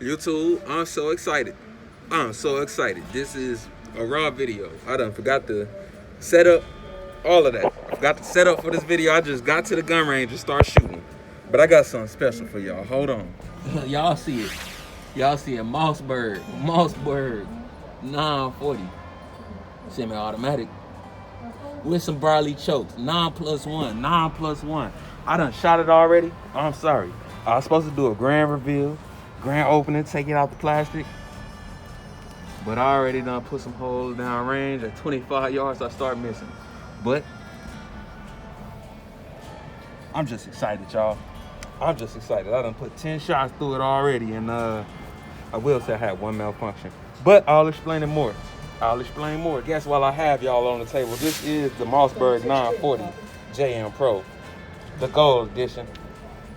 YouTube, I'm so excited. I'm so excited. This is a raw video. I done forgot to set up all of that. I forgot to set up for this video. I just got to the gun range and start shooting. But I got something special for y'all. Hold on. Y'all see it. Y'all see it. Mossberg 940. Semi-automatic. With some barley chokes. 9+1. I done shot it already. I'm sorry. I was supposed to do a grand reveal, grand opening, take it out the plastic. But I already done put some holes down range. At 25 yards, I start missing. But I'm just excited, y'all. I'm just excited. I done put 10 shots through it already, and I will say I had one malfunction. But I'll explain it more. I'll explain more. Guess while I have y'all on the table, this is the Mossberg 940 JM Pro, the gold edition.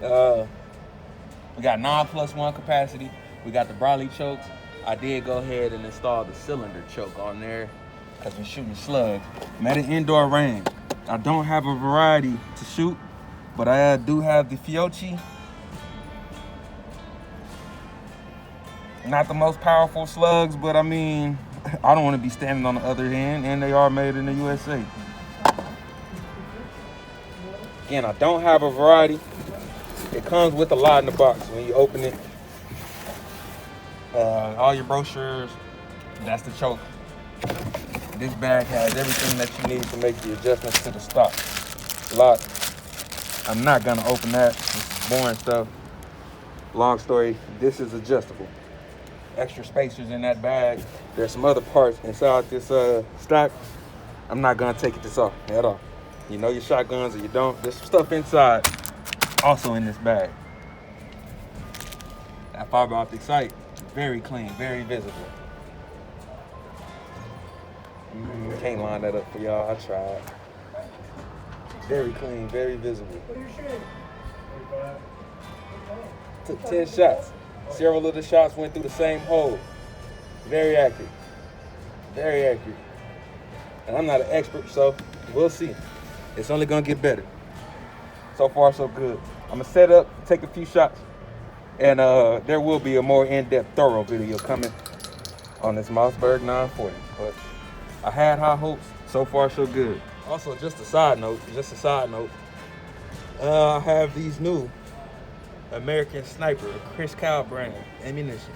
We got 9+1 capacity. We got the barley chokes. I did go ahead and install the cylinder choke on there because we're shooting slugs. I'm at an indoor range. I don't have a variety to shoot, but I do have the Fiocchi. Not the most powerful slugs, but I mean, I don't want to be standing on the other end, and they are made in the USA. Again, I don't have a variety. It comes with a lot in the box when you open it. All your brochures, that's the choke. This bag has everything that you need to make the adjustments to the stock. Lock. I'm not gonna open that. It's boring stuff. Long story, this is adjustable. Extra spacers in that bag. There's some other parts inside this stock. I'm not gonna take this off at all. You know your shotguns or you don't. There's some stuff inside also in this bag. That fiber optic sight, very clean, very visible. Can't line that up for y'all, I tried. Very clean, very visible. Took 10 shots. Several of the shots went through the same hole. Very accurate. Very accurate. And I'm not an expert, so we'll see. It's only gonna get better. So far, so good. I'm gonna set up, take a few shots, and there will be a more in-depth, thorough video coming on this Mossberg 940. But I had high hopes. So far, so good. Also, just a side note, I have these new American Sniper, Chris Cow brand ammunition.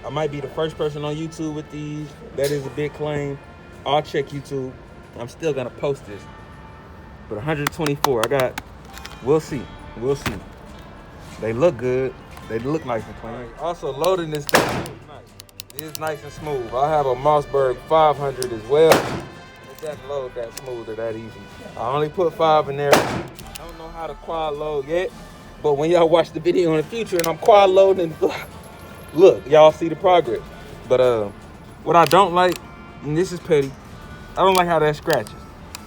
I might be the first person on YouTube with these. That is a big claim. I'll check YouTube. I'm still gonna post this. But 124, we'll see. They look good. They look nice and clean. Also, loading this thing is nice. It is nice and smooth. I have a Mossberg 500 as well. It doesn't load that smooth or that easy. I only put 5 in there. I don't know how to quad load yet, but when y'all watch the video in the future and I'm quad loading, look, y'all see the progress. But what I don't like, and this is petty, I don't like how that scratches.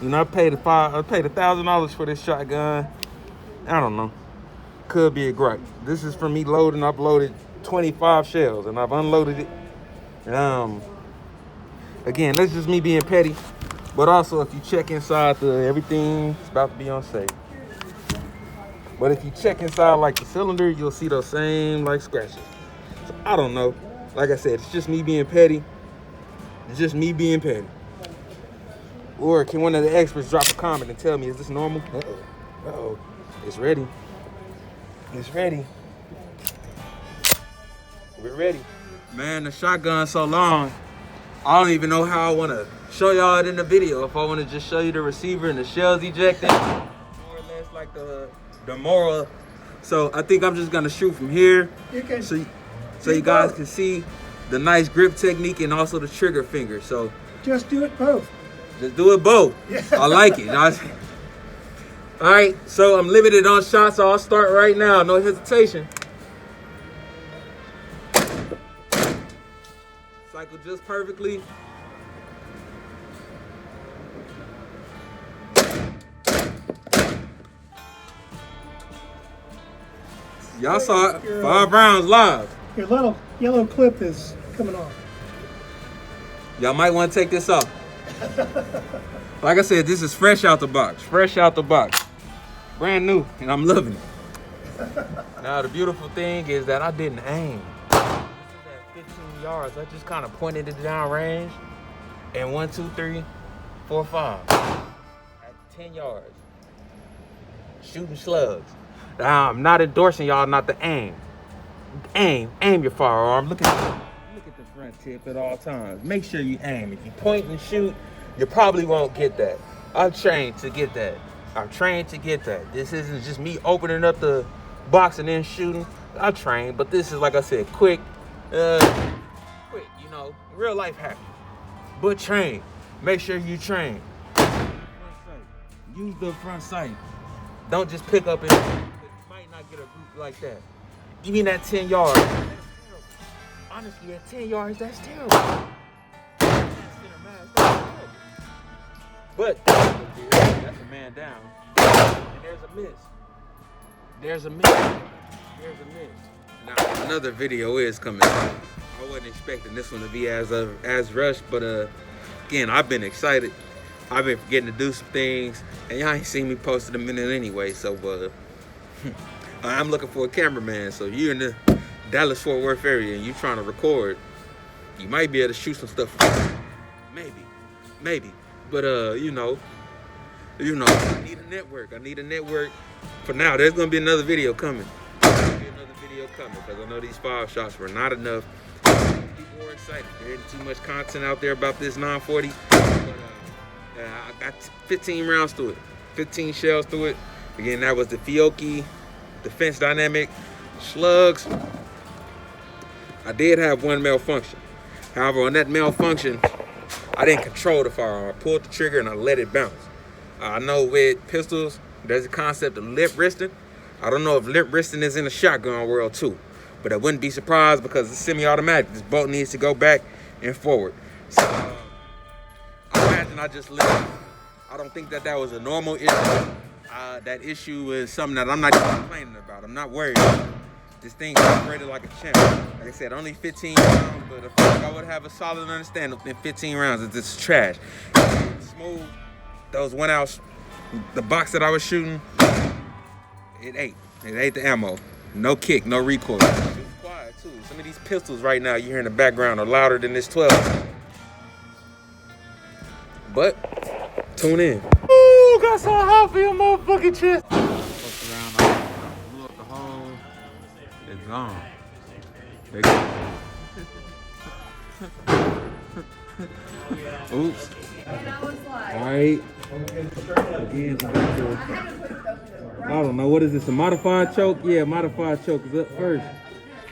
You know, I paid $1,000 for this shotgun. I don't know. Could be a gripe. This is from me loading. I've loaded 25 shells and I've unloaded it. Again, that's just me being petty. But also, if you check inside, everything's about to be on sale. But if you check inside like the cylinder, you'll see those same like scratches. So I don't know. Like I said, it's just me being petty. Or can one of the experts drop a comment and tell me, is this normal? Uh-oh. It's ready. We're ready. Man, the shotgun's so long, I don't even know how I want to show y'all it in the video. If I want to just show you the receiver and the shells ejecting, more or less like the moral. So I think I'm just going to shoot from here so you guys can see the nice grip technique and also the trigger finger. So just do it both. Just do it both. Yeah. I like it. All right, so I'm limited on shots, so I'll start right now. No hesitation. Cycle just perfectly. Y'all saw it. 5 rounds live. Your little yellow clip is coming off. Y'all might want to take this off. Like I said, this is fresh out the box. Brand new, and I'm loving it. Now the beautiful thing is that I didn't aim. This is at 15 yards. I just kind of pointed it down range. And 1, 2, 3, 4, 5. At 10 yards. Shooting slugs. Now, I'm not endorsing y'all not to aim. Aim your firearm. Look at the front tip at all times. Make sure you aim. If you point and shoot, you probably won't get that. I'm trained to get that. This isn't just me opening up the box and then shooting. I'm trained, but this is, like I said, quick, you know, real life hack. But train. Make sure you train. Use the front sight. Don't just pick up and you might not get a group like that. Even at 10 yards, that's terrible. Honestly, at 10 yards, that's terrible. But that's a man down. And there's a miss. Now another video is coming. I wasn't expecting this one to be as rushed, but again, I've been excited. I've been getting to do some things, and y'all ain't seen me post in a minute anyway. So I'm looking for a cameraman. So you're in the Dallas-Fort Worth area and you trying to record, you might be able to shoot some stuff. Maybe. But you know, I need a network. For now, there's gonna be another video coming. Because I know these 5 shots were not enough. People were excited. There ain't too much content out there about this 940. But I got 15 rounds to it, 15 shells to it. Again, that was the Fiocchi Defense Dynamic slugs. I did have one malfunction. However, on that malfunction, I didn't control the firearm. I pulled the trigger and I let it bounce. I know with pistols, there's a concept of lip wristing. I don't know if lip wristing is in the shotgun world too, but I wouldn't be surprised because it's semi-automatic. This bolt needs to go back and forward. So I imagine I just let it. I don't think that was a normal issue. That issue is something that I'm not even complaining about. I'm not worried about it. This thing operated like a champ. Like I said, only 15 rounds, but I feel like I would have a solid understanding in 15 rounds that this is trash. Smooth. Those went out. The box that I was shooting, it ate the ammo. No kick, no recoil. It was quiet too. Some of these pistols right now you hear in the background are louder than this 12. But tune in. Ooh, got so hot for your motherfucking chest. Fucked around, I blew up the hole. It's gone. Oops. Alright. Again, I don't know, what is this, a modified choke? Yeah, modified choke is up first.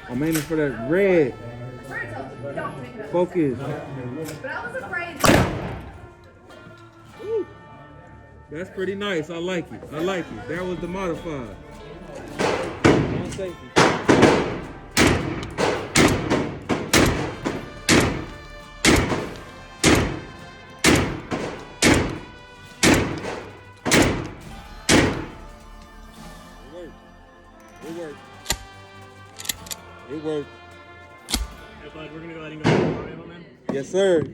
I'm aiming for that red. Focus. But I was afraid. Ooh, that's pretty nice. I like it. That was the modified. On safety. It worked. Hey, bud, we're gonna go ahead and go to the then. Yes, sir.